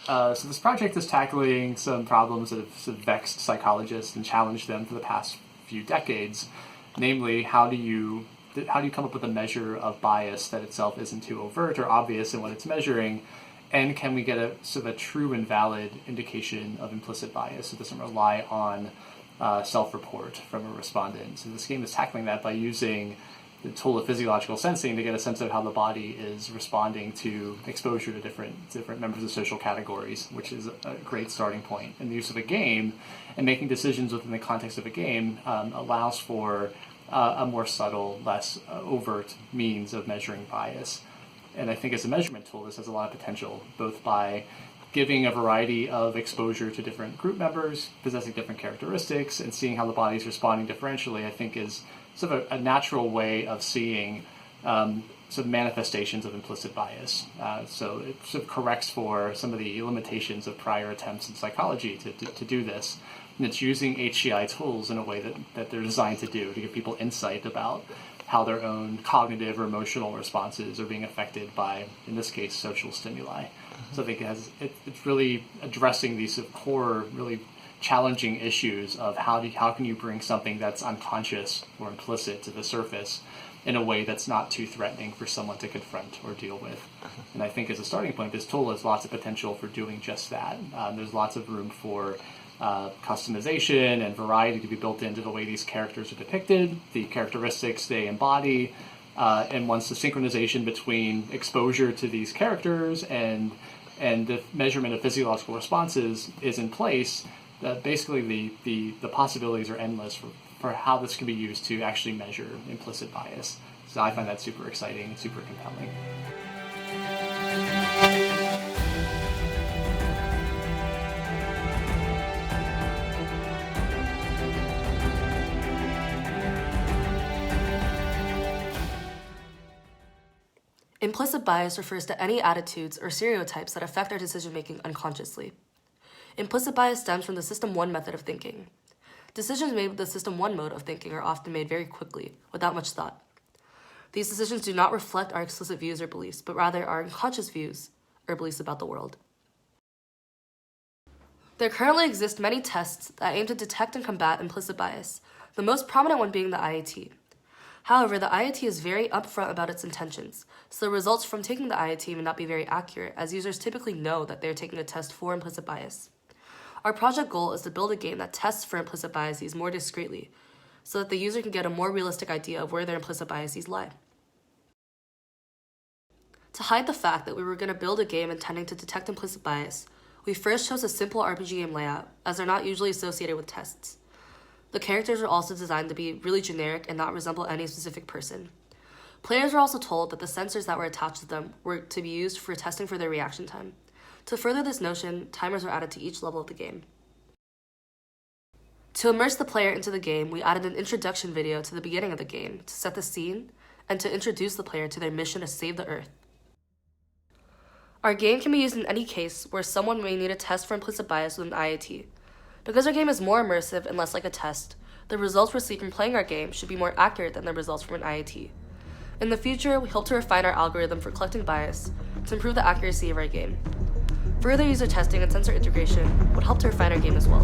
So this project is tackling some problems that have sort of vexed psychologists and challenged them for the past few decades. Namely, how do you come up with a measure of bias that itself isn't too overt or obvious in what it's measuring? And can we get a sort of a true and valid indication of implicit bias? It doesn't rely on self-report from a respondent. So this game is tackling that by using the tool of physiological sensing to get a sense of how the body is responding to exposure to different members of social categories, which is a great starting point. And the use of a game and making decisions within the context of a game allows for a more subtle, less overt means of measuring bias. And I think as a measurement tool, this has a lot of potential, both by giving a variety of exposure to different group members, possessing different characteristics, and seeing how the body is responding differentially, I think is sort of a natural way of seeing sort of manifestations of implicit bias. So it sort of corrects for some of the limitations of prior attempts in psychology to do this. And it's using HCI tools in a way that they're designed to do, to give people insight about how their own cognitive or emotional responses are being affected by, in this case, social stimuli. So I think it's really addressing these sort of core, really challenging issues of how can you bring something that's unconscious or implicit to the surface in a way that's not too threatening for someone to confront or deal with. And I think as a starting point, this tool has lots of potential for doing just that. There's lots of room for customization and variety to be built into the way these characters are depicted, the characteristics they embody, and once the synchronization between exposure to these characters and the measurement of physiological responses is in place, basically the possibilities are endless for how this can be used to actually measure implicit bias. So I find that super exciting and super compelling. Implicit bias refers to any attitudes or stereotypes that affect our decision-making unconsciously. Implicit bias stems from the System 1 method of thinking. Decisions made with the System 1 mode of thinking are often made very quickly, without much thought. These decisions do not reflect our explicit views or beliefs, but rather our unconscious views or beliefs about the world. There currently exist many tests that aim to detect and combat implicit bias, the most prominent one being the IAT. However, the IAT is very upfront about its intentions, so the results from taking the IAT may not be very accurate, as users typically know that they are taking a test for implicit bias. Our project goal is to build a game that tests for implicit biases more discreetly, so that the user can get a more realistic idea of where their implicit biases lie. To hide the fact that we were going to build a game intending to detect implicit bias, we first chose a simple RPG game layout, as they're not usually associated with tests. The characters were also designed to be really generic and not resemble any specific person. Players were also told that the sensors that were attached to them were to be used for testing for their reaction time. To further this notion, timers were added to each level of the game. To immerse the player into the game, we added an introduction video to the beginning of the game to set the scene and to introduce the player to their mission to save the Earth. Our game can be used in any case where someone may need a test for implicit bias with an IAT. Because our game is more immersive and less like a test, the results received from playing our game should be more accurate than the results from an IAT. In the future, we hope to refine our algorithm for collecting bias to improve the accuracy of our game. Further user testing and sensor integration would help to refine our game as well.